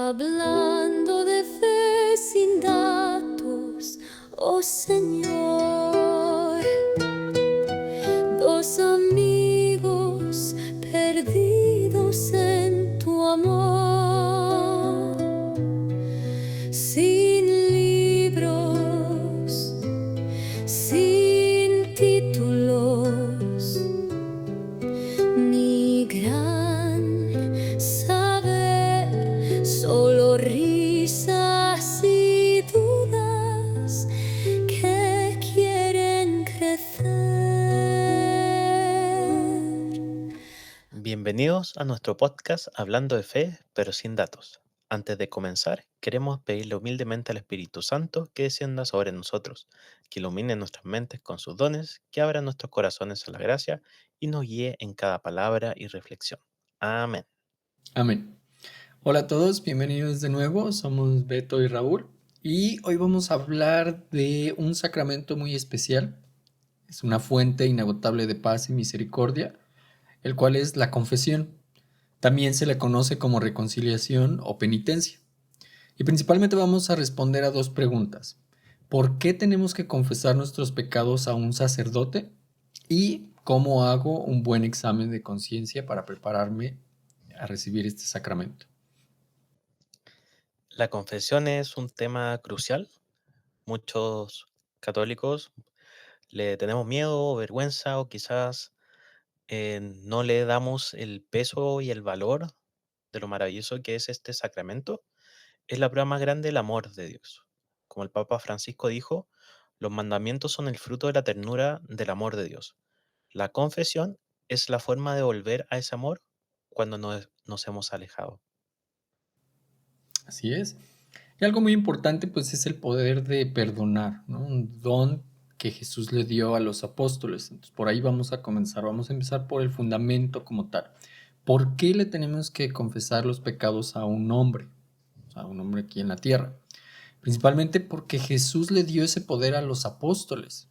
Hablando de fe sin datos, oh Señor, dos amigos perdidos en tu amor, sin libros, sin títulos, ni gran saber, solo risas y dudas que quieren crecer. Bienvenidos a nuestro podcast Hablando de Fe, pero sin datos. Antes de comenzar, queremos pedirle humildemente al Espíritu Santo que descienda sobre nosotros, que ilumine nuestras mentes con sus dones, que abra nuestros corazones a la gracia y nos guíe en cada palabra y reflexión. Amén. Amén. Hola a todos, bienvenidos de nuevo. Somos Beto y Raúl y hoy vamos a hablar de un sacramento muy especial. Es una fuente inagotable de paz y misericordia, el cual es la confesión. También se le conoce como reconciliación o penitencia. Y principalmente vamos a responder a dos preguntas. ¿Por qué tenemos que confesar nuestros pecados a un sacerdote? ¿Y cómo hago un buen examen de conciencia para prepararme a recibir este sacramento? La confesión es un tema crucial. Muchos católicos le tenemos miedo, vergüenza o quizás no le damos el peso y el valor de lo maravilloso que es este sacramento. Es la prueba más grande del amor de Dios. Como el Papa Francisco dijo, los mandamientos son el fruto de la ternura del amor de Dios. La confesión es la forma de volver a ese amor cuando nos hemos alejado. Así es. Y algo muy importante pues es el poder de perdonar, ¿no? Un don que Jesús le dio a los apóstoles. Entonces por ahí vamos a comenzar. Vamos a empezar por el fundamento como tal. ¿Por qué le tenemos que confesar los pecados a un hombre? O sea, a un hombre aquí en la tierra. Principalmente porque Jesús le dio ese poder a los apóstoles,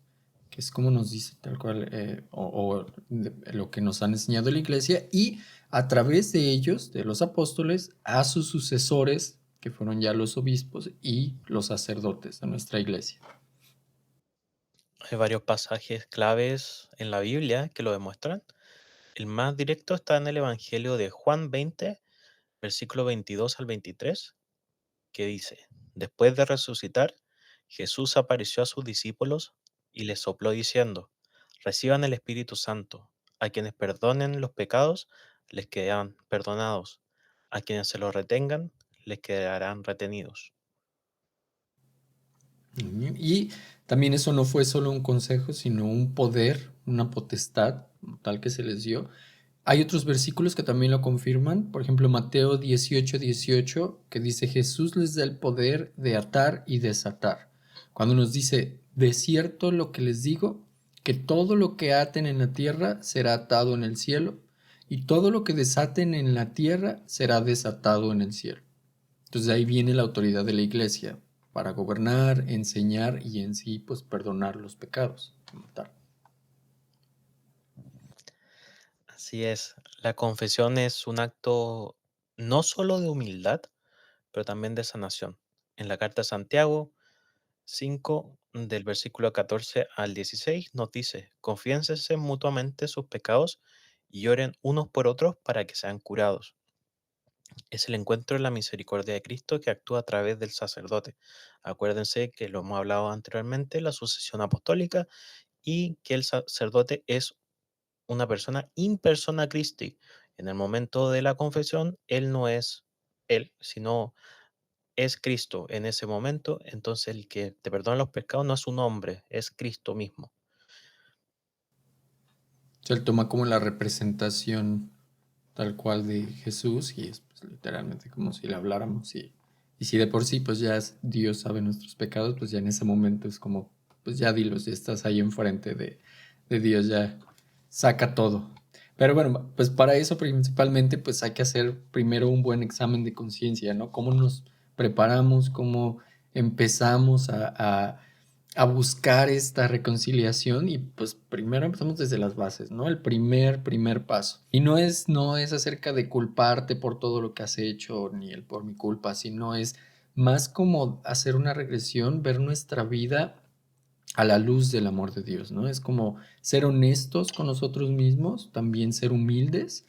que es como nos dice tal cual, lo que nos han enseñado la iglesia, y a través de ellos, de los apóstoles, a sus sucesores, que fueron ya los obispos y los sacerdotes de nuestra iglesia. Hay varios pasajes claves en la Biblia que lo demuestran. El más directo está en el Evangelio de Juan 20, versículo 22 al 23, que dice, después de resucitar, Jesús apareció a sus discípulos y les sopló diciendo, reciban el Espíritu Santo, a quienes perdonen los pecados, les quedarán perdonados, a quienes se los retengan, les quedarán retenidos. Y también eso no fue solo un consejo, sino un poder, una potestad tal que se les dio. Hay otros versículos que también lo confirman, por ejemplo Mateo 18:18, que dice Jesús les da el poder de atar y desatar. Cuando nos dice, de cierto lo que les digo, que todo lo que aten en la tierra será atado en el cielo, y todo lo que desaten en la tierra será desatado en el cielo. Entonces de ahí viene la autoridad de la iglesia para gobernar, enseñar y en sí pues perdonar los pecados como tal. Así es, la confesión es un acto no solo de humildad, pero también de sanación. En la carta a Santiago 5, del versículo 14 al 16, nos dice, confiénsense mutuamente sus pecados y oren unos por otros para que sean curados. Es el encuentro en la misericordia de Cristo que actúa a través del sacerdote. Acuérdense que lo hemos hablado anteriormente, la sucesión apostólica, y que el sacerdote es una persona in persona Christi. En el momento de la confesión, él no es él, sino es Cristo en ese momento. Entonces el que te perdona los pecados no es un hombre, es Cristo mismo. Se le toma como la representación tal cual de Jesús y es pues, literalmente como si le habláramos y si de por sí pues ya Dios sabe nuestros pecados, pues ya en ese momento es como, pues ya dilos, ya estás ahí enfrente de Dios, ya saca todo. Pero bueno, pues para eso principalmente pues hay que hacer primero un buen examen de conciencia, ¿no? Cómo nos preparamos, cómo empezamos a a buscar esta reconciliación y pues primero empezamos desde las bases, ¿no? El primer paso. Y no es acerca de culparte por todo lo que has hecho ni el por mi culpa, sino es más como hacer una regresión, ver nuestra vida a la luz del amor de Dios, ¿no? Es como ser honestos con nosotros mismos, también ser humildes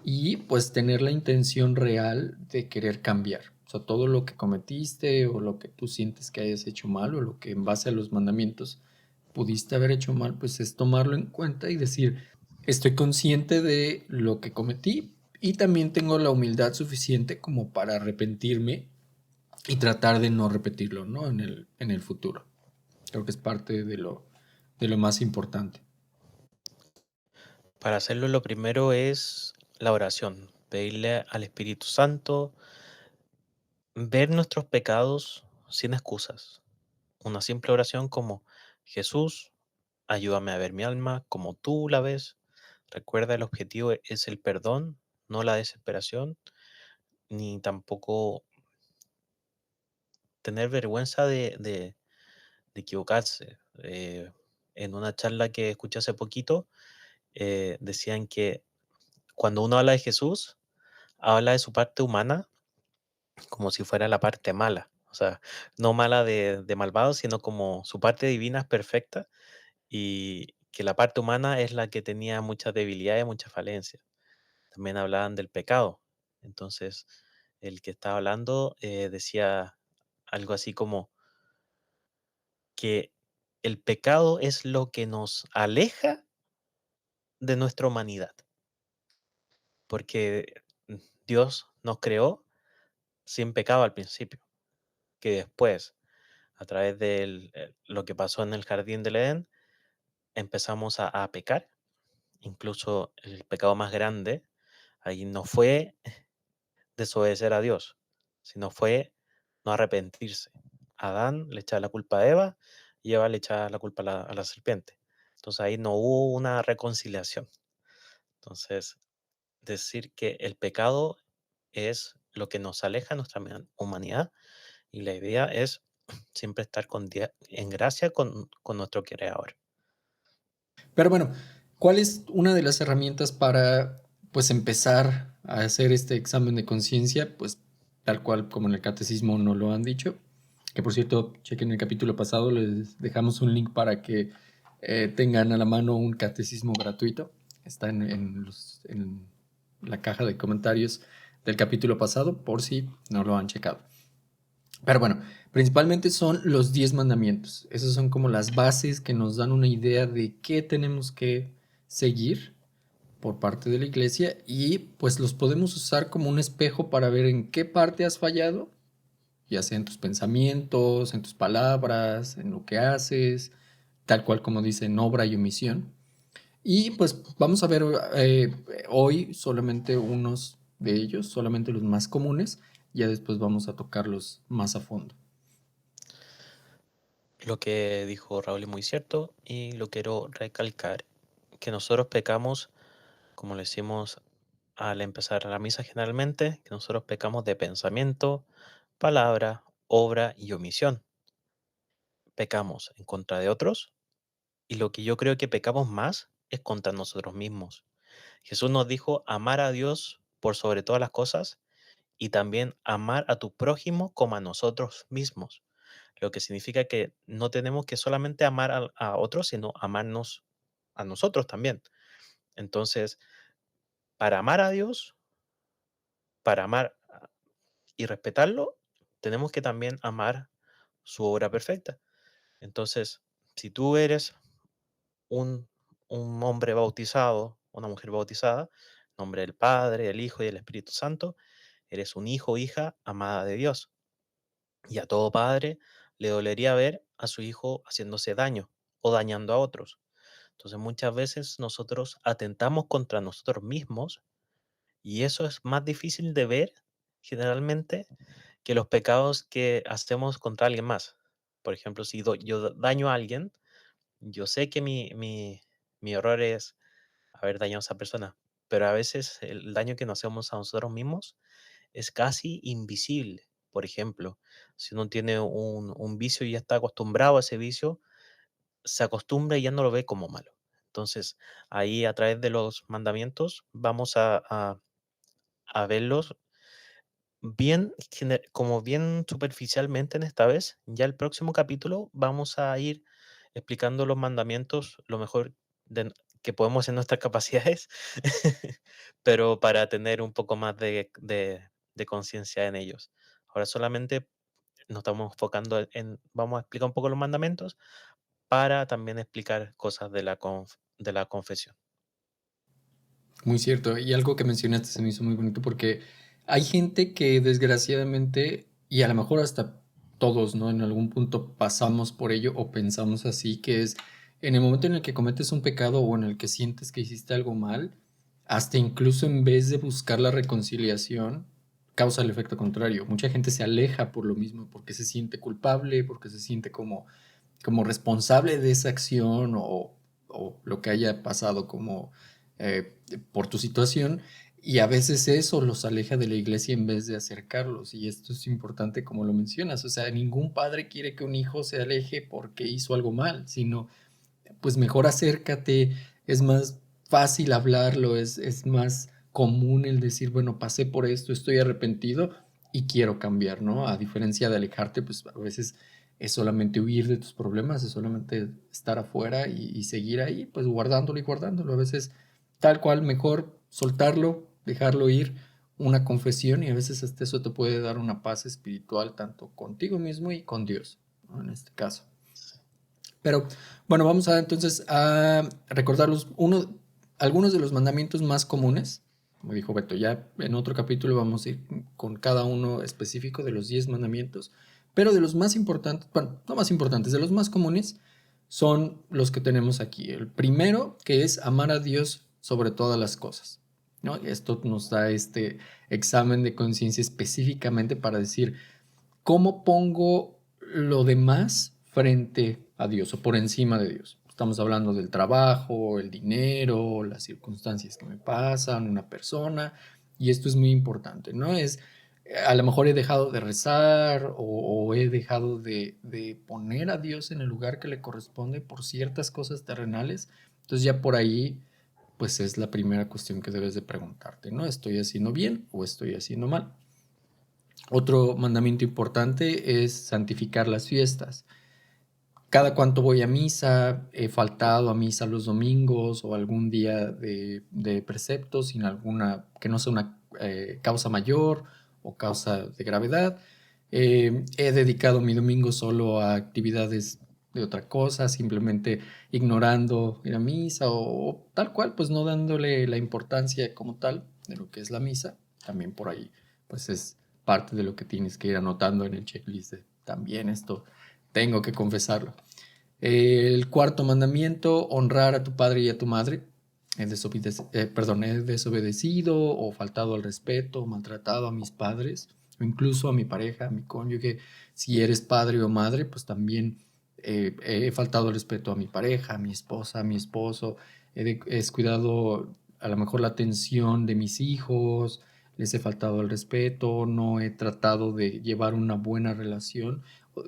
y pues tener la intención real de querer cambiar. O sea, todo lo que cometiste o lo que tú sientes que hayas hecho mal o lo que en base a los mandamientos pudiste haber hecho mal, pues es tomarlo en cuenta y decir, estoy consciente de lo que cometí y también tengo la humildad suficiente como para arrepentirme y tratar de no repetirlo, ¿no? En el futuro. Creo que es parte de lo más importante. Para hacerlo, lo primero es la oración, pedirle al Espíritu Santo, ver nuestros pecados sin excusas. Una simple oración como: Jesús, ayúdame a ver mi alma como tú la ves. Recuerda, el objetivo es el perdón, no la desesperación, ni tampoco tener vergüenza de equivocarse. En una charla que escuché hace poquito, decían que cuando uno habla de Jesús, habla de su parte humana como si fuera la parte mala. O sea, no mala de malvado, sino como su parte divina es perfecta y que la parte humana es la que tenía muchas debilidades, muchas falencias. También hablaban del pecado. Entonces, el que estaba hablando decía algo así como que el pecado es lo que nos aleja de nuestra humanidad, porque Dios nos creó sin pecado al principio, que después, a través de lo que pasó en el jardín del Edén, empezamos a pecar, incluso el pecado más grande, ahí no fue desobedecer a Dios, sino fue no arrepentirse. Adán le echaba la culpa a Eva y Eva le echaba la culpa a la serpiente. Entonces ahí no hubo una reconciliación. Entonces, decir que el pecado es lo que nos aleja de nuestra humanidad y la idea es siempre estar en gracia con nuestro Creador. Pero bueno, ¿cuál es una de las herramientas para pues empezar a hacer este examen de conciencia? Pues tal cual como en el catecismo nos lo han dicho. Que por cierto, chequen el capítulo pasado, les dejamos un link para que tengan a la mano un catecismo gratuito. Está en la caja de comentarios del capítulo pasado, por si no lo han checado. Pero bueno, principalmente son los 10 mandamientos. Esas son como las bases que nos dan una idea de qué tenemos que seguir por parte de la iglesia y pues los podemos usar como un espejo para ver en qué parte has fallado, ya sea en tus pensamientos, en tus palabras, en lo que haces, tal cual como dice en obra y omisión. Y pues vamos a ver hoy solamente unos de ellos, solamente los más comunes, ya después vamos a tocarlos más a fondo. Lo que dijo Raúl es muy cierto y lo quiero recalcar, que nosotros pecamos, como le decimos al empezar la misa generalmente, que nosotros pecamos de pensamiento, palabra, obra y omisión. Pecamos en contra de otros y lo que yo creo que pecamos más es contra nosotros mismos. Jesús nos dijo amar a Dios por sobre todas las cosas y también amar a tu prójimo como a nosotros mismos, lo que significa que no tenemos que solamente amar a otros, sino amarnos a nosotros también. Entonces, para amar a Dios, para amar y respetarlo, tenemos que también amar su obra perfecta. Entonces, si tú eres un, un hombre bautizado, una mujer bautizada, en nombre del Padre, del Hijo y del Espíritu Santo, eres un hijo o hija amada de Dios. Y a todo padre le dolería ver a su hijo haciéndose daño o dañando a otros. Entonces muchas veces nosotros atentamos contra nosotros mismos y eso es más difícil de ver generalmente que los pecados que hacemos contra alguien más. Por ejemplo, si yo daño a alguien, yo sé que mi error es haber dañado a esa persona, pero a veces el daño que nos hacemos a nosotros mismos es casi invisible. Por ejemplo, si uno tiene un vicio y ya está acostumbrado a ese vicio, se acostumbra y ya no lo ve como malo. Entonces, ahí a través de los mandamientos vamos a verlos bien, como bien superficialmente en esta vez. Ya el próximo capítulo vamos a ir explicando los mandamientos lo mejor que podemos en nuestras capacidades, pero para tener un poco más de conciencia en ellos. Ahora solamente nos estamos enfocando vamos a explicar un poco los mandamientos para también explicar cosas de la confesión. Muy cierto. Y algo que mencionaste se me hizo muy bonito porque hay gente que desgraciadamente, y a lo mejor hasta todos, ¿no? En algún punto pasamos por ello o pensamos así, que es en el momento en el que cometes un pecado o en el que sientes que hiciste algo mal, hasta incluso en vez de buscar la reconciliación, causa el efecto contrario. Mucha gente se aleja por lo mismo, porque se siente culpable, porque se siente como responsable de esa acción o lo que haya pasado como eh, por tu situación, y a veces eso los aleja de la iglesia en vez de acercarlos, y esto es importante como lo mencionas, o sea, ningún padre quiere que un hijo se aleje porque hizo algo mal, sino pues mejor acércate, es más fácil hablarlo, es más común el decir, bueno, pasé por esto, estoy arrepentido y quiero cambiar, ¿no? A diferencia de alejarte, pues a veces es solamente huir de tus problemas, es solamente estar afuera y seguir ahí, pues guardándolo y guardándolo. A veces tal cual, mejor soltarlo, dejarlo ir, una confesión y a veces hasta eso te puede dar una paz espiritual tanto contigo mismo y con Dios, ¿no? En este caso. Pero bueno, vamos a entonces a recordar algunos de los mandamientos más comunes. Como dijo Beto, ya en otro capítulo vamos a ir con cada uno específico de los 10 mandamientos. Pero de los más importantes, bueno, no más importantes, de los más comunes son los que tenemos aquí. El primero, que es amar a Dios sobre todas las cosas, ¿no? Esto nos da este examen de conciencia específicamente para decir, ¿cómo pongo lo demás frente a Dios o por encima de Dios? Estamos hablando del trabajo, el dinero, las circunstancias que me pasan, una persona, y esto es muy importante, ¿no? A lo mejor he dejado de rezar o he dejado de poner a Dios en el lugar que le corresponde por ciertas cosas terrenales, entonces ya por ahí, pues es la primera cuestión que debes de preguntarte, ¿no? ¿Estoy haciendo bien o estoy haciendo mal? Otro mandamiento importante es santificar las fiestas. Cada cuanto voy a misa, he faltado a misa los domingos o algún día de precepto sin alguna, que no sea una causa mayor o causa de gravedad. He dedicado mi domingo solo a actividades de otra cosa, simplemente ignorando ir a misa o tal cual, pues no dándole la importancia como tal de lo que es la misa. También por ahí, pues es parte de lo que tienes que ir anotando en el checklist. También esto tengo que confesarlo. El cuarto mandamiento, honrar a tu padre y a tu madre. He desobedecido o faltado al respeto, maltratado a mis padres, o incluso a mi pareja, a mi cónyuge. Si eres padre o madre, pues también he faltado al respeto a mi pareja, a mi esposa, a mi esposo. He descuidado a lo mejor la atención de mis hijos, les he faltado al respeto, no he tratado de llevar una buena relación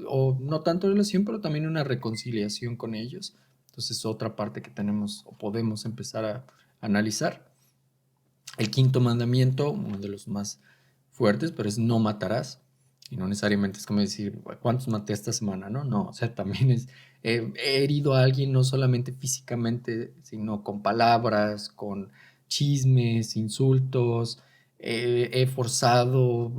o no tanto relación, pero también una reconciliación con ellos. Entonces, otra parte que tenemos o podemos empezar a analizar. El quinto mandamiento, uno de los más fuertes, pero es no matarás. Y no necesariamente es como decir, ¿cuántos maté esta semana? No, no, o sea, también es, he herido a alguien no solamente físicamente, sino con palabras, con chismes, insultos, he forzado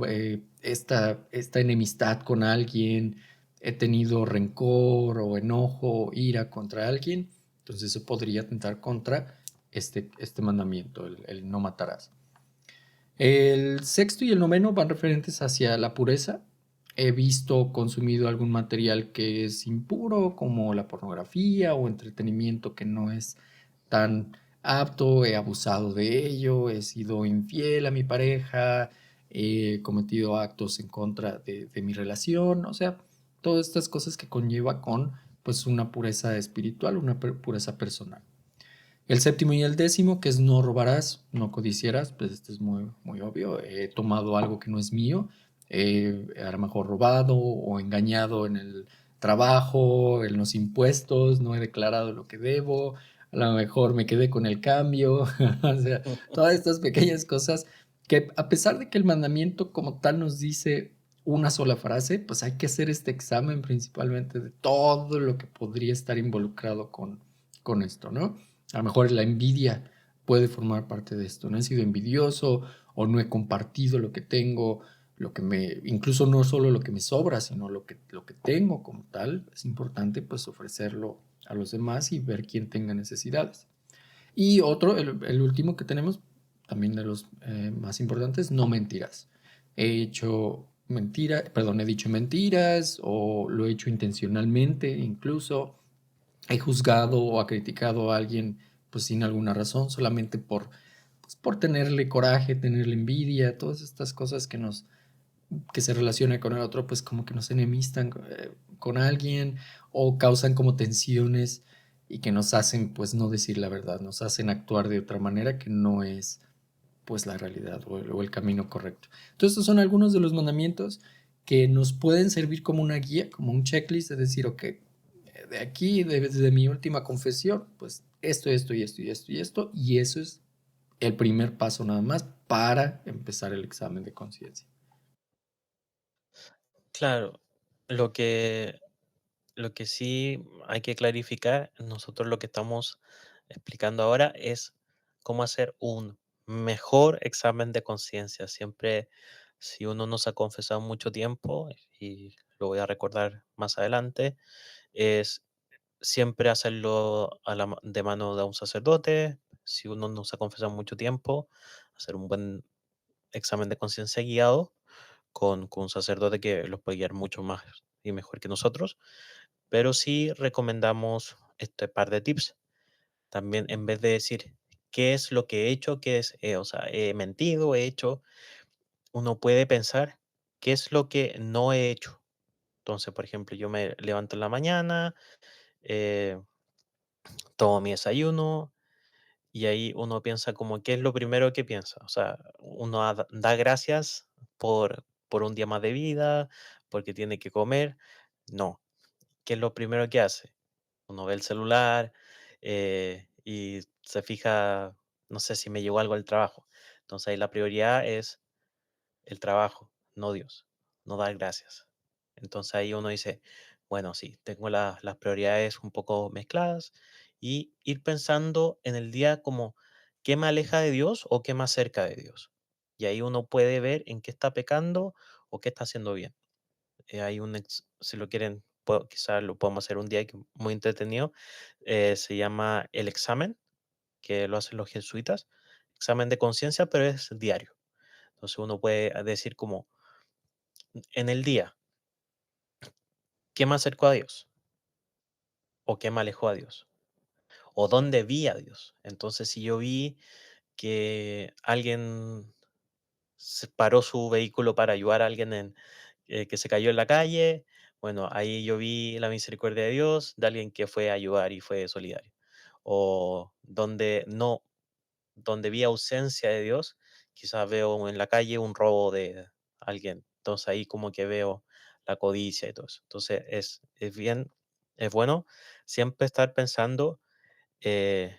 esta enemistad con alguien, he tenido rencor o enojo, ira contra alguien, entonces eso podría atentar contra este mandamiento, el no matarás. El sexto y el noveno van referentes hacia la pureza. He visto consumido algún material que es impuro, como la pornografía o entretenimiento que no es tan apto, he abusado de ello, he sido infiel a mi pareja, he cometido actos en contra de mi relación, o sea, todas estas cosas que conlleva con pues una pureza espiritual, una pureza personal. El séptimo y el décimo, que es no robarás, no codiciarás, pues esto es muy, muy obvio. He tomado algo que no es mío, a lo mejor robado o engañado en el trabajo, en los impuestos, no he declarado lo que debo, a lo mejor me quedé con el cambio, o sea, todas estas pequeñas cosas que a pesar de que el mandamiento como tal nos dice una sola frase, pues hay que hacer este examen principalmente de todo lo que podría estar involucrado con esto, ¿no? A lo mejor la envidia puede formar parte de esto, no he sido envidioso o no he compartido lo que tengo, lo que me, incluso no solo lo que me sobra, sino lo que tengo como tal, es importante pues ofrecerlo a los demás y ver quién tenga necesidades. Y otro, el último que tenemos, también de los más importantes, no mentirás. He hecho mentira, perdón, he dicho mentiras o lo he hecho intencionalmente, incluso he juzgado o ha criticado a alguien pues sin alguna razón, solamente pues, por tenerle coraje, tenerle envidia, todas estas cosas que se relaciona con el otro, pues como que nos enemistan con alguien o causan como tensiones y que nos hacen pues no decir la verdad, nos hacen actuar de otra manera que no es pues la realidad o el camino correcto. Entonces estos son algunos de los mandamientos que nos pueden servir como una guía, como un checklist de decir, ok, de aquí, desde mi última confesión, pues esto y esto y esto y esto, y eso es el primer paso nada más para empezar el examen de conciencia. Claro, lo que, lo que sí hay que clarificar, nosotros lo que estamos explicando ahora es cómo hacer un mejor examen de conciencia. Siempre, si uno no se ha confesado mucho tiempo, y lo voy a recordar más adelante, es siempre hacerlo de mano de un sacerdote. Si uno no se ha confesado mucho tiempo, hacer un buen examen de conciencia guiado con un sacerdote que los puede guiar mucho más y mejor que nosotros. Pero sí recomendamos este par de tips. También en vez de decir qué es lo que he hecho, qué es, o sea, he mentido, he hecho, uno puede pensar qué es lo que no he hecho. Entonces, por ejemplo, yo me levanto en la mañana, eh, tomo mi desayuno y ahí uno piensa como qué es lo primero que piensa. O sea, uno da gracias por un día más de vida, porque tiene que comer. No, ¿qué es lo primero que hace? Uno ve el celular y se fija, no sé si me llegó algo al trabajo. Entonces ahí la prioridad es el trabajo, no Dios, no dar gracias. Entonces ahí uno dice, bueno, sí, tengo las prioridades un poco mezcladas y ir pensando en el día como qué me aleja de Dios o qué más cerca de Dios. Y ahí uno puede ver en qué está pecando o qué está haciendo bien. Hay si lo quieren, quizás lo podemos hacer un día que muy entretenido. Se llama El Examen, que lo hacen los jesuitas. Examen de conciencia, pero es diario. Entonces uno puede decir como, en el día, ¿qué me acercó a Dios? ¿O qué me alejó a Dios? ¿O dónde vi a Dios? Entonces, si yo vi que alguien se paró su vehículo para ayudar a alguien que se cayó en la calle, bueno, ahí yo vi la misericordia de Dios, de alguien que fue a ayudar y fue solidario. O donde no, donde vi ausencia de Dios, quizás veo en la calle un robo de alguien. Entonces ahí como que veo la codicia y todo eso. Entonces es bien, es bueno siempre estar pensando eh,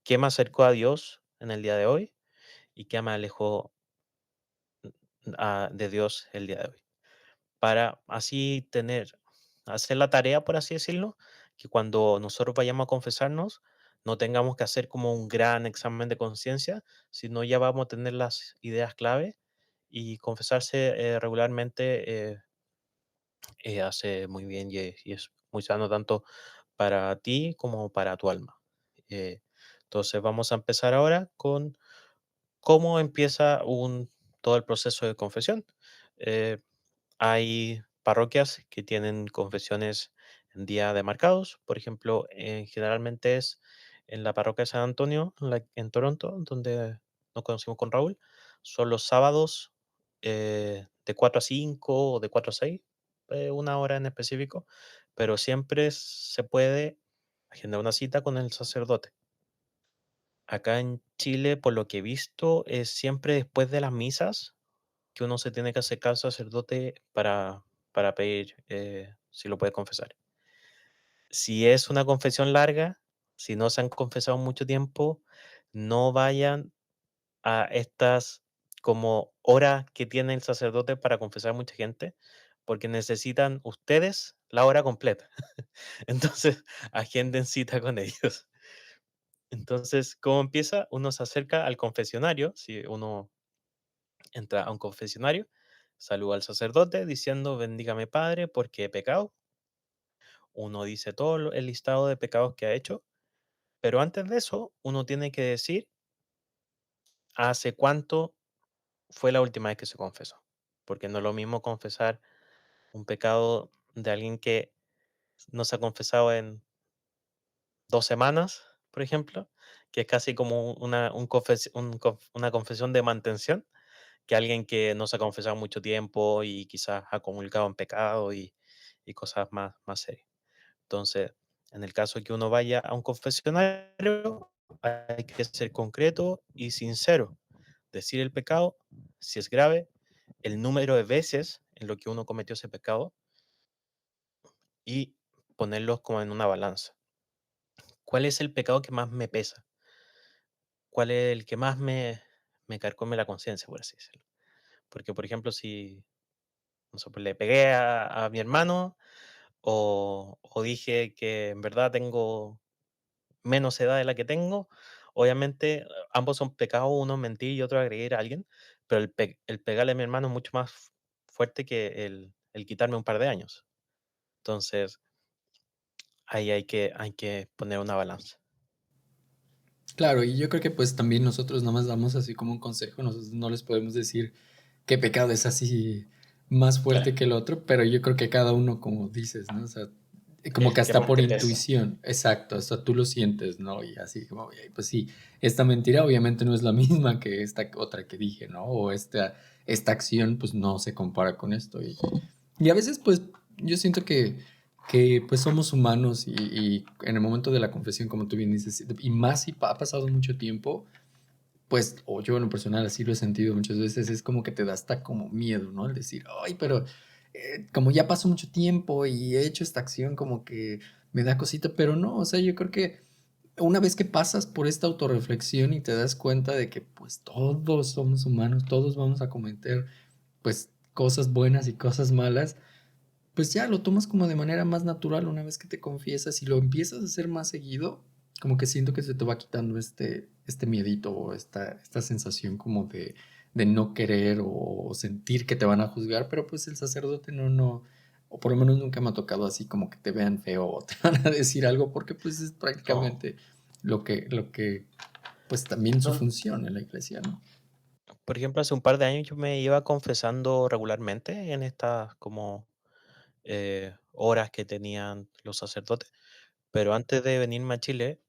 qué me acercó a Dios en el día de hoy y qué me alejó de Dios el día de hoy. Para así hacer la tarea, por así decirlo, que cuando nosotros vayamos a confesarnos, no tengamos que hacer como un gran examen de conciencia, sino ya vamos a tener las ideas clave y confesarse regularmente hace muy bien y es muy sano tanto para ti como para tu alma. Eh, entonces vamos a empezar ahora con cómo empieza todo el proceso de confesión. Eh, Hay parroquias que tienen confesiones en día demarcados. Por ejemplo, generalmente es en la parroquia de San Antonio, en Toronto, donde nos conocimos con Raúl. Son los sábados de 4 a 5 o de 4 a 6, una hora en específico, pero siempre se puede agendar una cita con el sacerdote. Acá en Chile, por lo que he visto, es siempre después de las misas que uno se tiene que acercar al sacerdote para pedir si lo puede confesar. Si es una confesión larga, si no se han confesado mucho tiempo, no vayan a estas como horas que tiene el sacerdote para confesar a mucha gente, porque necesitan ustedes la hora completa. Entonces, agenden cita con ellos. Entonces, ¿cómo empieza? Uno se acerca al confesionario, si uno entra a un confesionario, saluda al sacerdote diciendo, bendígame Padre, porque he pecado. Uno dice todo el listado de pecados que ha hecho, pero antes de eso, uno tiene que decir hace cuánto fue la última vez que se confesó, porque no es lo mismo confesar un pecado de alguien que no se ha confesado en 2 semanas, por ejemplo, que es casi como una confesión de mantención, que alguien que no se ha confesado mucho tiempo y quizás ha comulgado en pecado y cosas más serias. Entonces, en el caso de que uno vaya a un confesionario, hay que ser concreto y sincero. Decir el pecado, si es grave, el número de veces en lo que uno cometió ese pecado y ponerlos como en una balanza. ¿Cuál es el pecado que más me pesa? ¿Cuál es el que más me carcome la conciencia, por así decirlo? Porque, por ejemplo, si no sé, pues, le pegué a mi hermano o dije que en verdad tengo menos edad de la que tengo, obviamente ambos son pecados, uno mentir y otro agredir a alguien, pero el pegarle a mi hermano es mucho más fuerte que el quitarme un par de años. Entonces, ahí hay que poner una balanza. Claro, y yo creo que pues también nosotros nada más damos así como un consejo, nosotros no les podemos decir qué pecado es así más Claro, fuerte que el otro, pero yo creo que cada uno, como dices, ¿no? O sea, como que que hasta más por te pesa. intuición, exacto, hasta tú lo sientes, ¿no? Y así como, "Oye, pues sí, esta mentira obviamente no es la misma que esta otra que dije, ¿no? O esta acción pues no se compara con esto. Y a veces, pues, yo siento que pues somos humanos y en el momento de la confesión, como tú bien dices, y más si ha pasado mucho tiempo, pues, o yo en lo personal así lo he sentido muchas veces, es como que te da hasta como miedo, ¿no? El decir, ay, pero como ya pasó mucho tiempo y he hecho esta acción, como que me da cosita, pero no, o sea, yo creo que una vez que pasas por esta autorreflexión y te das cuenta de que pues todos somos humanos, todos vamos a cometer pues cosas buenas y cosas malas, pues ya lo tomas como de manera más natural una vez que te confiesas y lo empiezas a hacer más seguido, como que siento que se te va quitando este miedito o esta sensación como de no querer o sentir que te van a juzgar, pero pues el sacerdote no, o por lo menos nunca me ha tocado así como que te vean feo o te van a decir algo, porque pues es No, prácticamente lo que pues también su no. función en la iglesia, ¿no? Por ejemplo, hace un par de años yo me iba confesando regularmente en estas como horas que tenían los sacerdotes, pero antes de venirme a Chile,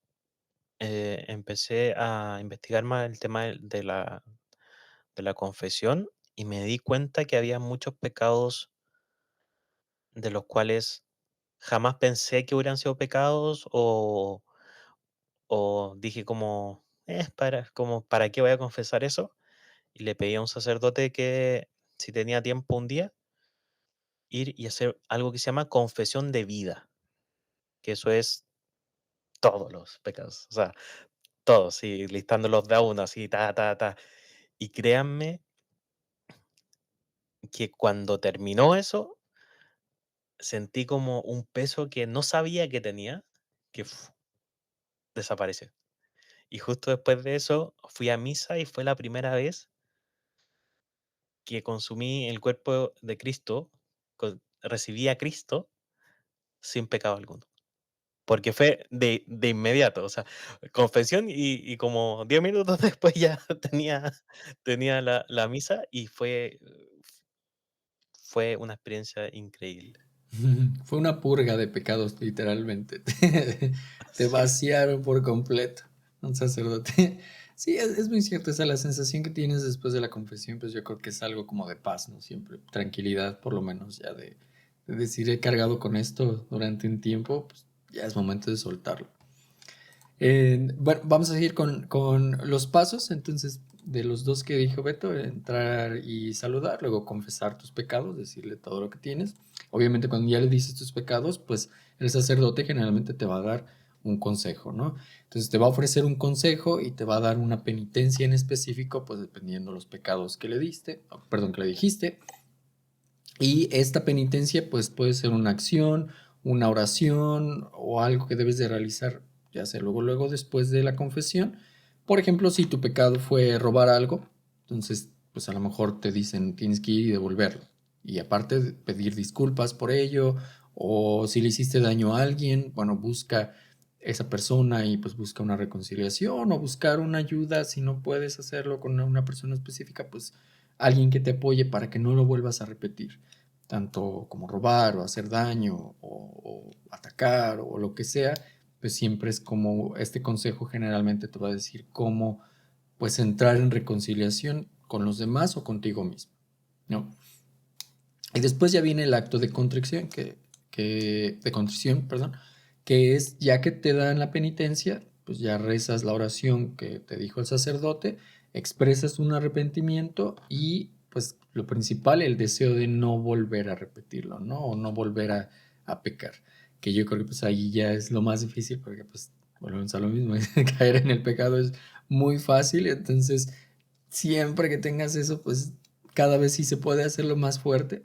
empecé a investigar más el tema de la confesión y me di cuenta que había muchos pecados de los cuales jamás pensé que hubieran sido pecados o dije ¿para qué voy a confesar eso? Y le pedí a un sacerdote que si tenía tiempo un día, ir y hacer algo que se llama confesión de vida, que eso es todos los pecados, o sea, todos, sí, listándolos de a uno, así, ta, ta, ta. Y créanme que cuando terminó eso, sentí como un peso que no sabía que tenía, que desapareció. Y justo después de eso fui a misa y fue la primera vez que consumí el cuerpo de Cristo, recibí a Cristo sin pecado alguno. Porque fue de inmediato, o sea, confesión y como 10 minutos después ya tenía la misa y fue una experiencia increíble. Fue una purga de pecados, literalmente. Te Sí, vaciaron por completo, un sacerdote. Sí, es muy cierto, esa la sensación que tienes después de la confesión, pues yo creo que es algo como de paz, ¿no? Siempre, tranquilidad, por lo menos ya de decir, he cargado con esto durante un tiempo, pues ya es momento de soltarlo. Bueno, vamos a seguir con los pasos. Entonces, los dos que dijo Beto, entrar y saludar, luego confesar tus pecados, decirle todo lo que tienes. Obviamente cuando ya le dices tus pecados, pues el sacerdote generalmente te va a dar un consejo, ¿no? Entonces te va a ofrecer un consejo y te va a dar una penitencia en específico, pues dependiendo los pecados que le diste, perdón, que le dijiste. Y esta penitencia pues puede ser una acción, una oración o algo que debes de realizar, ya sea luego después de la confesión. Por ejemplo, si tu pecado fue robar algo, entonces pues a lo mejor te dicen tienes que ir y devolverlo. Y aparte de pedir disculpas por ello, o si le hiciste daño a alguien, bueno, busca esa persona y pues busca una reconciliación o buscar una ayuda si no puedes hacerlo con una persona específica, pues alguien que te apoye para que no lo vuelvas a repetir tanto como robar o hacer daño o atacar o lo que sea, pues siempre es como este consejo generalmente te va a decir cómo pues entrar en reconciliación con los demás o contigo mismo, ¿no? Y después ya viene el acto de contrición, de contrición, perdón, que es ya que te dan la penitencia, pues ya rezas la oración que te dijo el sacerdote, expresas un arrepentimiento y pues lo principal, el deseo de no volver a repetirlo, ¿no? O no volver a pecar, que yo creo que pues ahí ya es lo más difícil porque pues volvemos a lo mismo, caer en el pecado es muy fácil, entonces siempre que tengas eso, pues cada vez sí se puede hacerlo más fuerte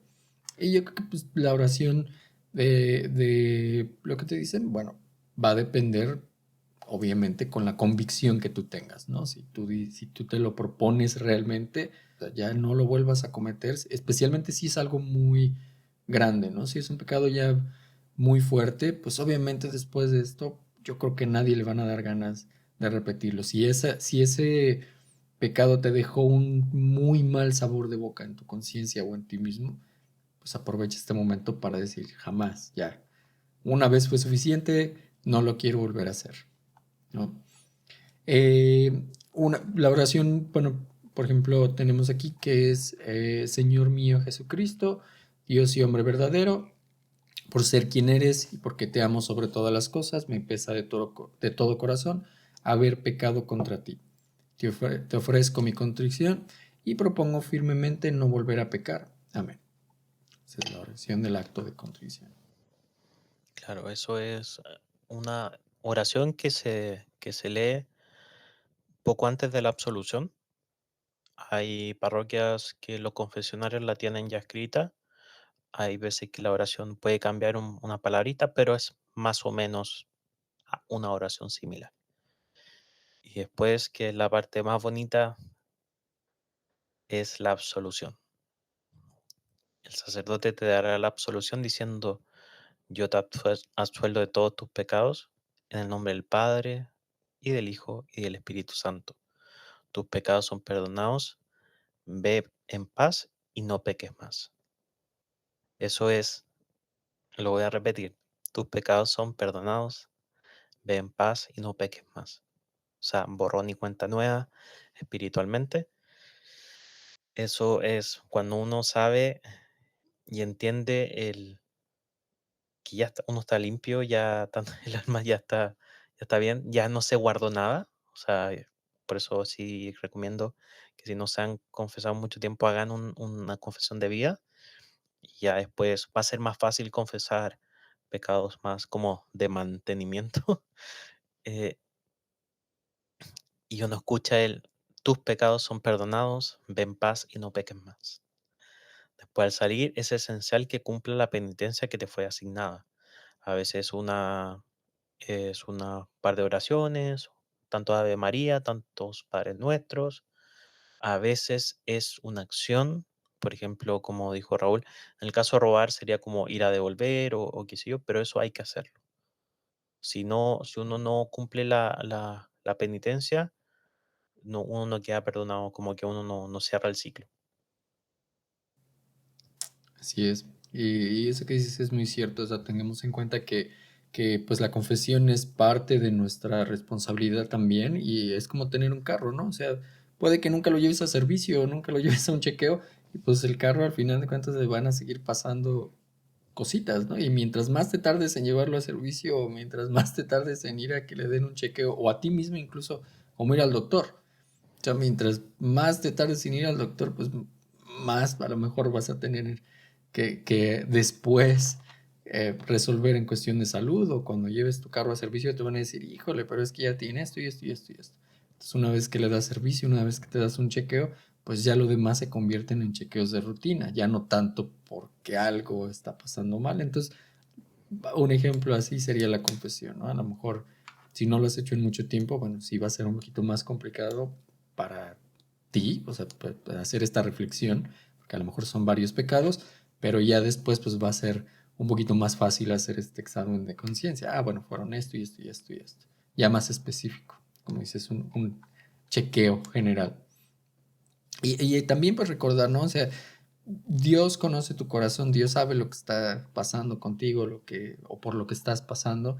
y yo creo que pues, la oración de lo que te dicen, bueno, va a depender obviamente con la convicción que tú tengas, ¿no? Si tú te lo propones realmente, o sea, ya no lo vuelvas a cometer, especialmente si es algo muy grande, ¿no? Si es un pecado ya muy fuerte, pues obviamente después de esto, yo creo que a nadie le van a dar ganas de repetirlo. Si ese pecado te dejó un muy mal sabor de boca en tu conciencia o en ti mismo, pues aprovecha este momento para decir, jamás, ya, una vez fue suficiente, no lo quiero volver a hacer, ¿no? La oración, bueno, por ejemplo, tenemos aquí que es, Señor mío Jesucristo, Dios y hombre verdadero, por ser quien eres y porque te amo sobre todas las cosas, me pesa de todo corazón haber pecado contra ti. Te ofrezco mi contrición y propongo firmemente no volver a pecar. Amén. Esa es la oración del acto de contrición. Claro, eso es una oración que se lee poco antes de la absolución. Hay parroquias que los confesionarios la tienen ya escrita. Hay veces que la oración puede cambiar una palabrita, pero es más o menos una oración similar. Y después, que es la parte más bonita, es la absolución. El sacerdote te dará la absolución diciendo: yo te absueldo de todos tus pecados en el nombre del Padre, y del Hijo, y del Espíritu Santo. Tus pecados son perdonados, ve en paz y no peques más. Eso es, lo voy a repetir, tus pecados son perdonados, ve en paz y no peques más. O sea, borrón y cuenta nueva espiritualmente. Eso es cuando uno sabe y entiende que ya uno está limpio, ya el alma ya está bien, ya no se guardó nada. O sea, por eso sí recomiendo que si no se han confesado mucho tiempo, hagan una confesión de vida, y ya después va a ser más fácil confesar pecados más como de mantenimiento. eh, y uno escucha tus pecados son perdonados, ve en paz y no peques más. Después, al salir, es esencial que cumpla la penitencia que te fue asignada. A veces es una par de oraciones, tanto Ave María, tantos Padres Nuestros. A veces es una acción, por ejemplo, como dijo Raúl, en el caso de robar sería como ir a devolver o qué sé yo, pero eso hay que hacerlo. Si no, si uno no cumple la penitencia, no, uno no queda perdonado, como que uno no cierra el ciclo. Así es. Y eso que dices es muy cierto. O sea, tengamos en cuenta que pues la confesión es parte de nuestra responsabilidad también y es como tener un carro, ¿no? O sea, puede que nunca lo lleves a servicio o nunca lo lleves a un chequeo y pues el carro al final de cuentas le van a seguir pasando cositas, ¿no? Y mientras más te tardes en llevarlo a servicio o mientras más te tardes en ir a que le den un chequeo o a ti mismo incluso como ir al doctor, O sea, mientras más te tardes sin ir al doctor, pues más a lo mejor vas a tener que después resolver en cuestión de salud o cuando lleves tu carro a servicio te van a decir, híjole, pero es que ya tiene esto y esto y esto y esto. Entonces, una vez que le das servicio, una vez que te das un chequeo, pues ya lo demás se convierten en chequeos de rutina, ya no tanto porque algo está pasando mal. Entonces, un ejemplo así sería la confesión, ¿no? A lo mejor, si no lo has hecho en mucho tiempo, bueno, sí va a ser un poquito más complicado para ti, o sea, hacer esta reflexión, porque a lo mejor son varios pecados, pero ya después pues va a ser un poquito más fácil hacer este examen de conciencia. Ah, bueno, fueron esto y esto y esto y esto. Ya más específico, como dices, un chequeo general. Y también pues recordar, ¿no? O sea, Dios conoce tu corazón, Dios sabe lo que está pasando contigo, lo que, o por lo que estás pasando.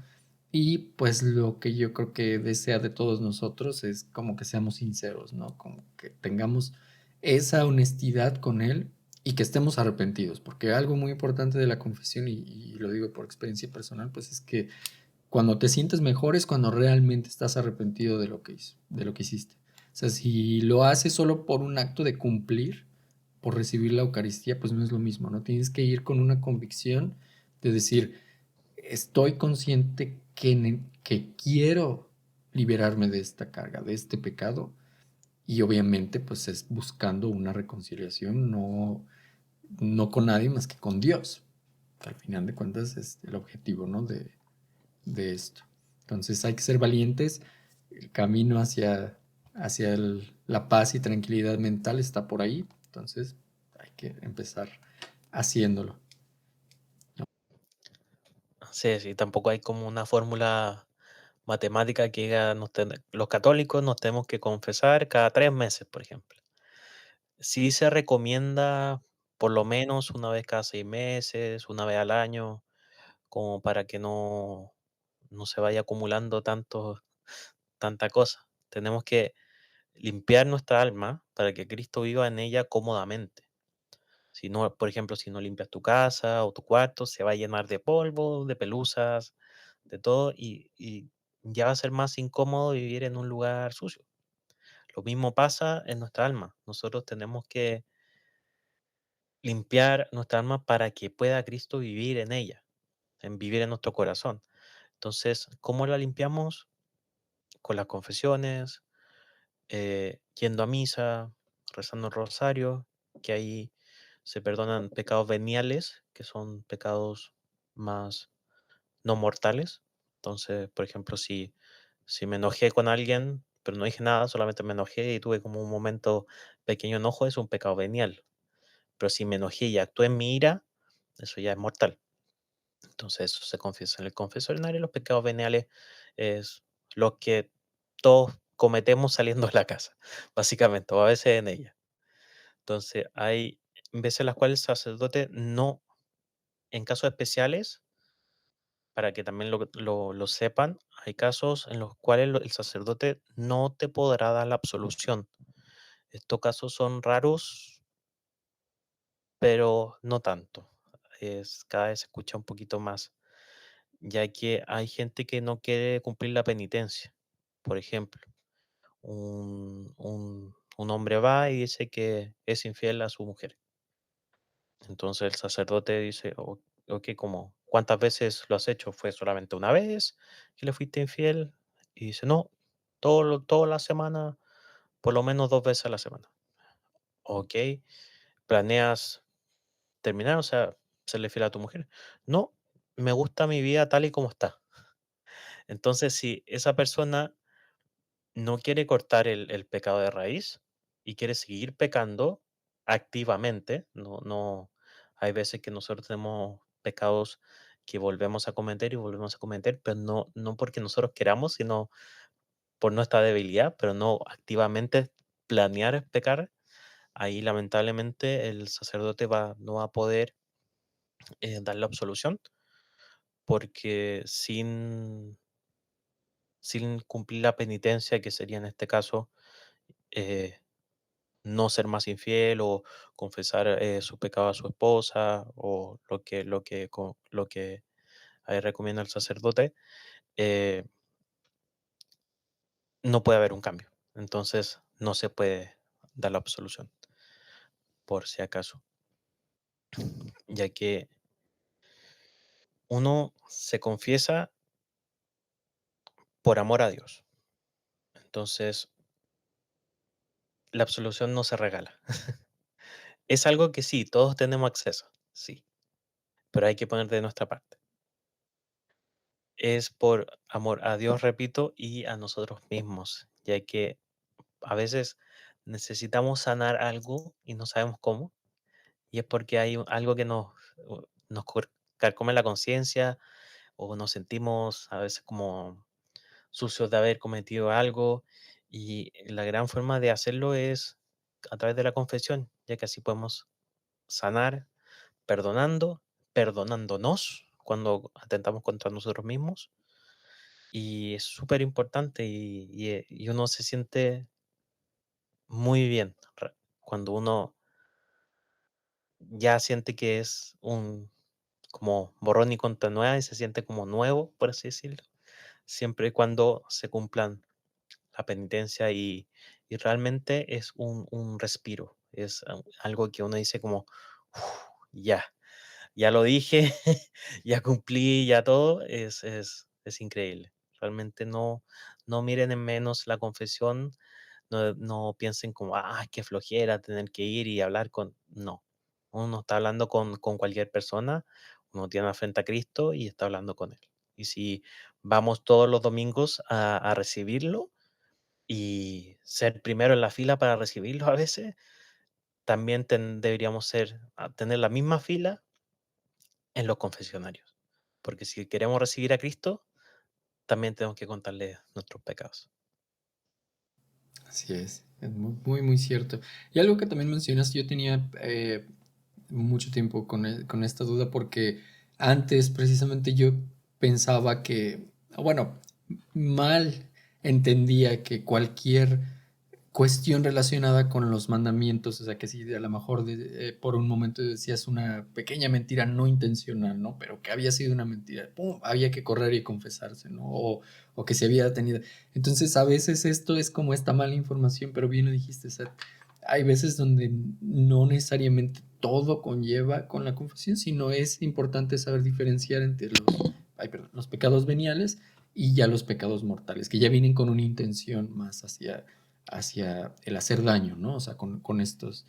Y pues lo que yo creo que desea de todos nosotros es como que seamos sinceros, ¿no? Como que tengamos esa honestidad con Él y que estemos arrepentidos. Porque algo muy importante de la confesión, y lo digo por experiencia personal, pues es que cuando te sientes mejor es cuando realmente estás arrepentido de lo que de lo que hiciste. O sea, si lo haces solo por un acto de cumplir, por recibir la Eucaristía, pues no es lo mismo, ¿no? Tienes que ir con una convicción de decir, estoy consciente que quiero liberarme de esta carga, de este pecado, y obviamente pues es buscando una reconciliación, no con nadie más que con Dios. Al final de cuentas es el objetivo, ¿no? De esto. Entonces hay que ser valientes. El camino hacia la paz y tranquilidad mental está por ahí. Entonces hay que empezar haciéndolo. Sí, sí, tampoco hay como una fórmula matemática que diga los católicos nos tenemos que confesar cada 3 meses, por ejemplo. Sí se recomienda por lo menos una vez cada 6 meses, una vez al año, como para que no se vaya acumulando tanta cosa. Tenemos que limpiar nuestra alma para que Cristo viva en ella cómodamente. Si no, por ejemplo, si no limpias tu casa o tu cuarto, se va a llenar de polvo, de pelusas, de todo, y ya va a ser más incómodo vivir en un lugar sucio. Lo mismo pasa en nuestra alma. Nosotros tenemos que limpiar nuestra alma para que pueda Cristo vivir en ella, en vivir en nuestro corazón. Entonces, ¿cómo la limpiamos? Con las confesiones, yendo a misa, rezando el rosario, que ahí se perdonan pecados veniales, que son pecados más no mortales. Entonces, por ejemplo, si me enojé con alguien, pero no dije nada, solamente me enojé y tuve como un momento pequeño enojo, es un pecado venial. Pero si me enojé y actué en mi ira, eso ya es mortal. Entonces, eso se confiesa en el confesionario. Los pecados veniales es lo que todos cometemos saliendo de la casa, básicamente, o a veces en ella. Entonces, hay veces en las cuales el sacerdote no, en casos especiales, para que también lo sepan, hay casos en los cuales el sacerdote no te podrá dar la absolución. Estos casos son raros, pero no tanto. Cada vez se escucha un poquito más, ya que hay gente que no quiere cumplir la penitencia. Por ejemplo, un hombre va y dice que es infiel a su mujer. Entonces el sacerdote dice, ok, como, ¿cuántas veces lo has hecho? ¿Fue solamente una vez que le fuiste infiel? Y dice, no, toda la semana, por lo menos 2 veces a la semana. Ok, ¿planeas terminar? O sea, serle fiel a tu mujer. No, me gusta mi vida tal y como está. Entonces, si esa persona no quiere cortar el pecado de raíz y quiere seguir pecando activamente, hay veces que nosotros tenemos pecados que volvemos a cometer y volvemos a cometer, pero no porque nosotros queramos, sino por nuestra debilidad, pero no activamente planear pecar. Ahí lamentablemente el sacerdote no va a poder dar la absolución porque sin cumplir la penitencia, que sería en este caso eh, no ser más infiel o confesar su pecado a su esposa o lo que ahí recomienda el sacerdote, eh, no puede haber un cambio. Entonces, no se puede dar la absolución, por si acaso, ya que uno se confiesa por amor a Dios. Entonces, la absolución no se regala. Es algo que sí, todos tenemos acceso, sí, pero hay que poner de nuestra parte. Es por amor a Dios, repito, y a nosotros mismos, ya que a veces necesitamos sanar algo y no sabemos cómo, y es porque hay algo que nos carcome la conciencia o nos sentimos a veces como sucios de haber cometido algo, y la gran forma de hacerlo es a través de la confesión, ya que así podemos sanar perdonándonos cuando atentamos contra nosotros mismos. Y es súper importante y uno se siente muy bien cuando uno ya siente que es un como borrón y cuenta nueva y se siente como nuevo, por así decirlo, siempre y cuando se cumplan la penitencia y realmente es un respiro, es algo que uno dice como, "Uf, ya, ya lo dije, ya cumplí, ya todo", es increíble. Realmente no miren en menos la confesión, no piensen como, qué flojera tener que ir y hablar con... No, uno está hablando con cualquier persona, uno tiene frente a Cristo y está hablando con Él. Y si vamos todos los domingos a recibirlo y ser primero en la fila para recibirlo a veces, también deberíamos tener la misma fila en los confesionarios. Porque si queremos recibir a Cristo, también tenemos que contarle nuestros pecados. Así es muy, muy, muy cierto. Y algo que también mencionas, yo tenía mucho tiempo con esta duda porque antes precisamente yo pensaba que, bueno, mal entendía que cualquier cuestión relacionada con los mandamientos, o sea, que si a lo mejor por un momento decías una pequeña mentira no intencional, ¿no? Pero que había sido una mentira, ¡pum! Había que correr y confesarse, ¿no? O que se había tenido. Entonces, a veces esto es como esta mala información, pero bien lo dijiste, o sea, hay veces donde no necesariamente todo conlleva con la confesión, sino es importante saber diferenciar entre los pecados veniales y ya los pecados mortales, que ya vienen con una intención más hacia el hacer daño, ¿no? O sea, con estos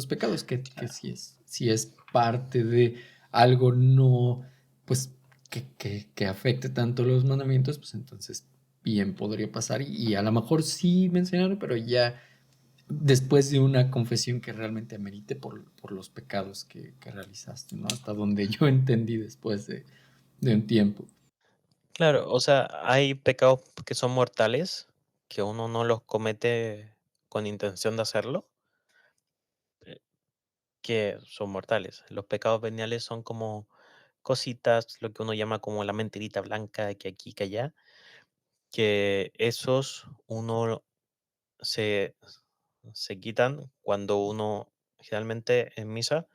pecados, que si es parte de algo no, pues, que afecte tanto los mandamientos, pues entonces bien podría pasar y a lo mejor sí mencionarlo, pero ya después de una confesión que realmente amerite por los pecados que realizaste, ¿no? Hasta donde yo entendí después de un tiempo. Claro, o sea, hay pecados que son mortales, que uno no los comete con intención de hacerlo, eh, que son mortales. Los pecados veniales son como cositas, lo que uno llama como la mentirita blanca, que aquí, que allá, que esos uno se, se quitan cuando uno, generalmente en misa,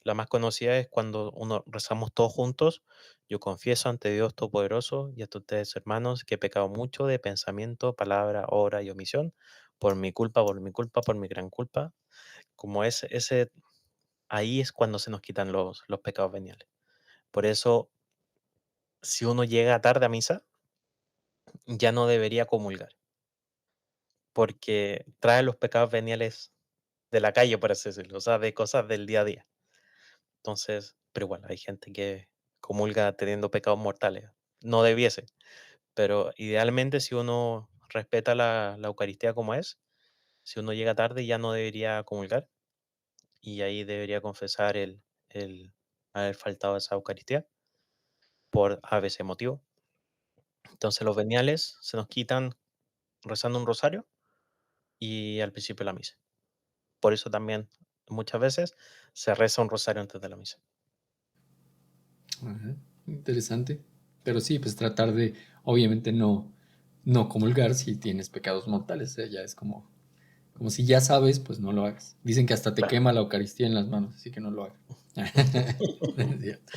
la más conocida es cuando uno rezamos todos juntos. Yo confieso ante Dios Todopoderoso y ante ustedes, hermanos, que he pecado mucho de pensamiento, palabra, obra y omisión, por mi culpa, por mi culpa, por mi gran culpa. Como ahí es cuando se nos quitan los pecados veniales. Por eso, si uno llega tarde a misa, ya no debería comulgar, porque trae los pecados veniales de la calle, por así decirlo, o sea, de cosas del día a día. Entonces, pero bueno, hay gente que comulga teniendo pecados mortales. No debiese, pero idealmente si uno respeta la Eucaristía como es, si uno llega tarde ya no debería comulgar y ahí debería confesar el haber faltado a esa Eucaristía por a veces motivo. Entonces los veniales se nos quitan rezando un rosario y al principio de la misa. Por eso también muchas veces se reza un rosario antes de la misa. Ajá, interesante. Pero sí, pues tratar de, obviamente, no comulgar si tienes pecados mortales. O sea, ya es como si ya sabes, pues no lo hagas. Dicen que hasta te Claro. quema la Eucaristía en las manos, así que no lo hagas. Es cierto.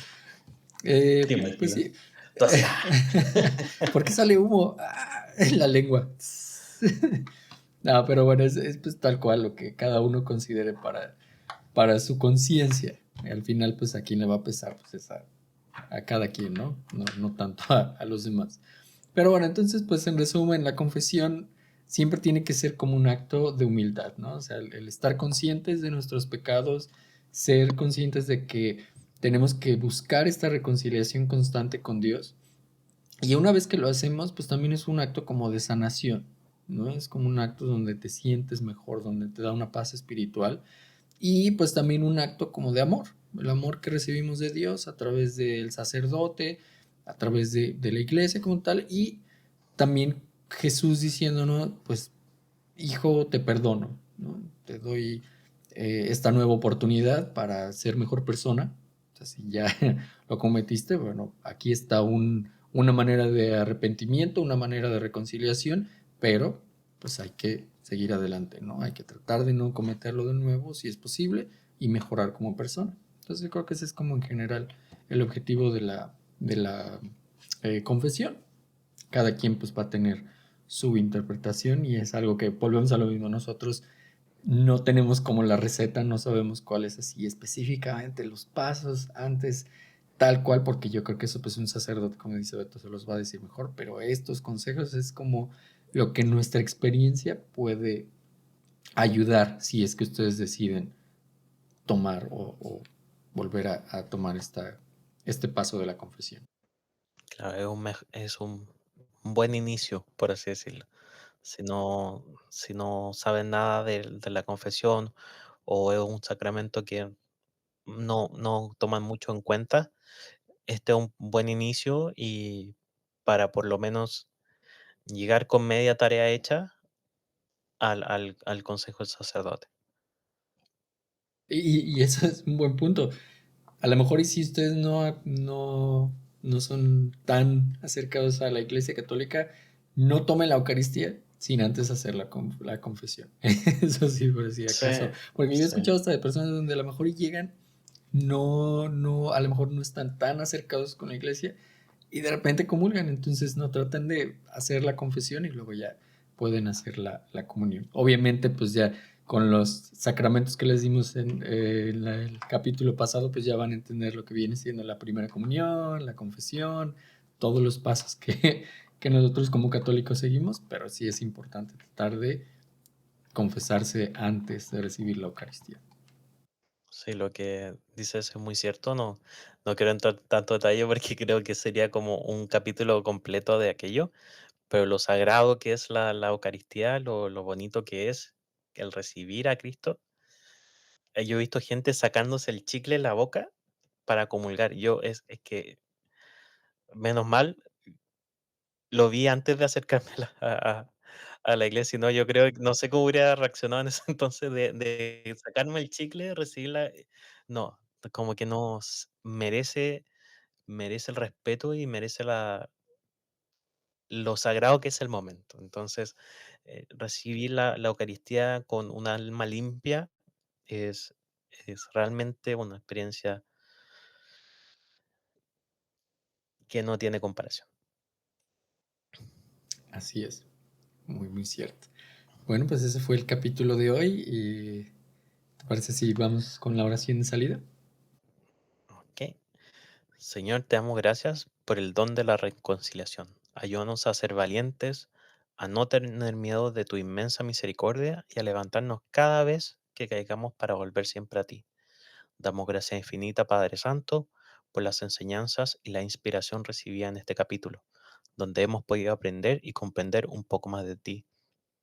¿Te Pues imaginas? sí. Entonces, ¿Por qué sale humo? En la lengua. No, pero bueno, es, pues tal cual lo que cada uno considere para su conciencia. Al final, pues a quién le va a pesar, pues es a cada quien, ¿no? No, no tanto a los demás. Pero bueno, entonces, pues en resumen, la confesión siempre tiene que ser como un acto de humildad, ¿no? O sea, el estar conscientes de nuestros pecados, ser conscientes de que tenemos que buscar esta reconciliación constante con Dios. Y una vez que lo hacemos, pues también es un acto como de sanación, ¿no? Es como un acto donde te sientes mejor, donde te da una paz espiritual y pues también un acto como de amor, el amor que recibimos de Dios a través del sacerdote, a través de la iglesia como tal y también Jesús diciéndonos, pues, hijo, te perdono, ¿no? Te doy esta nueva oportunidad para ser mejor persona. O sea, si ya lo cometiste, bueno, aquí está una manera de arrepentimiento, una manera de reconciliación, pero pues hay que seguir adelante, ¿no? Hay que tratar de no cometerlo de nuevo si es posible y mejorar como persona. Entonces yo creo que ese es como en general el objetivo de la confesión. Cada quien pues va a tener su interpretación y es algo que volvemos a lo mismo. Nosotros no tenemos como la receta, no sabemos cuáles así específicamente los pasos antes, tal cual, porque yo creo que eso pues un sacerdote, como dice Beto, se los va a decir mejor, pero estos consejos es como lo que nuestra experiencia puede ayudar si es que ustedes deciden tomar o volver a tomar este paso de la confesión. Claro, es un buen inicio, por así decirlo. Si no saben nada de la confesión o es un sacramento que no toman mucho en cuenta, este es un buen inicio y para por lo menos llegar con media tarea hecha al consejo del sacerdote. Y eso es un buen punto. A lo mejor y si ustedes no son tan acercados a la Iglesia Católica, no tomen la Eucaristía sin antes hacer la confesión. Eso sí, por si Sí, acaso. Porque yo he sí, escuchado hasta de personas donde a lo mejor y llegan, a lo mejor no están tan acercados con la Iglesia y de repente comulgan. Entonces no tratan de hacer la confesión y luego ya pueden hacer la comunión. Obviamente, pues ya con los sacramentos que les dimos en el capítulo pasado, pues ya van a entender lo que viene siendo la primera comunión, la confesión, todos los pasos que nosotros como católicos seguimos, pero sí es importante tratar de confesarse antes de recibir la Eucaristía. sí, lo que dices es muy cierto. No quiero entrar en tanto detalle porque creo que sería como un capítulo completo de aquello, pero lo sagrado que es la Eucaristía, lo bonito que es el recibir a Cristo. Yo he visto gente sacándose el chicle en la boca para comulgar. Es que, menos mal, lo vi antes de acercarme a la iglesia, no, yo creo que no sé cómo hubiera reaccionado en ese entonces de sacarme el chicle, recibirla, no, como que nos merece el respeto y merece lo sagrado que es el momento. Entonces, recibir la Eucaristía con un alma limpia es es realmente una experiencia que no tiene comparación. Así es, muy, muy cierto. Bueno, pues ese fue el capítulo de hoy y ¿te parece si vamos con la oración de salida? ¿Ok? Señor, te damos gracias por el don de la reconciliación. Ayúdanos a ser valientes, a no tener miedo de tu inmensa misericordia y a levantarnos cada vez que caigamos para volver siempre a ti. Damos gracias infinita, Padre Santo, por las enseñanzas y la inspiración recibida en este capítulo, donde hemos podido aprender y comprender un poco más de ti.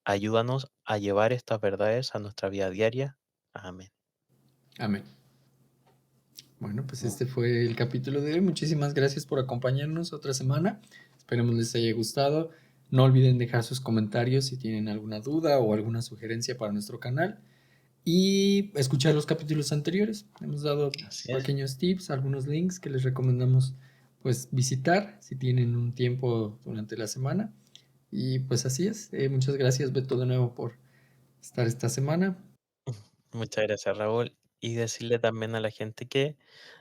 Ayúdanos a llevar estas verdades a nuestra vida diaria. Amén. Amén. Bueno, pues este fue el capítulo de hoy. Muchísimas gracias por acompañarnos otra semana. Esperemos les haya gustado. No olviden dejar sus comentarios si tienen alguna duda o alguna sugerencia para nuestro canal. Y escuchar los capítulos anteriores. Hemos dado Así es. pequeños tips, algunos links que les recomendamos pues visitar si tienen un tiempo durante la semana. Y pues así es. Muchas gracias, Beto, de nuevo por estar esta semana. Muchas gracias, Raúl. Y decirle también a la gente que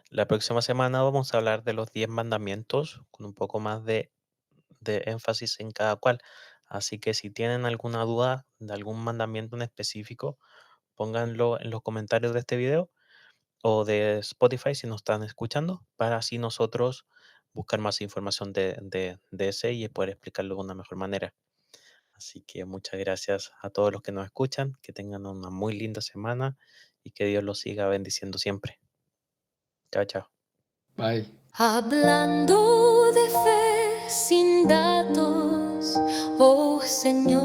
la próxima semana vamos a hablar de los 10 mandamientos con un poco más de énfasis en cada cual. Así que si tienen alguna duda de algún mandamiento en específico, pónganlo en los comentarios de este video o de Spotify si nos están escuchando, para así nosotros buscar más información de ese y poder explicarlo de una mejor manera. Así que muchas gracias a todos los que nos escuchan, que tengan una muy linda semana y que Dios los siga bendiciendo siempre. Chao, chao. Bye. Hablando de fe sin datos, oh Señor,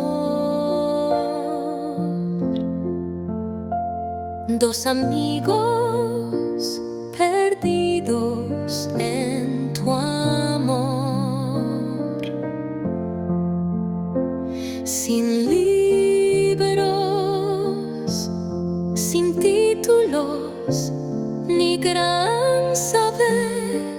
dos amigos perdidos en tu amor, sin libros, sin títulos, ni gran saber,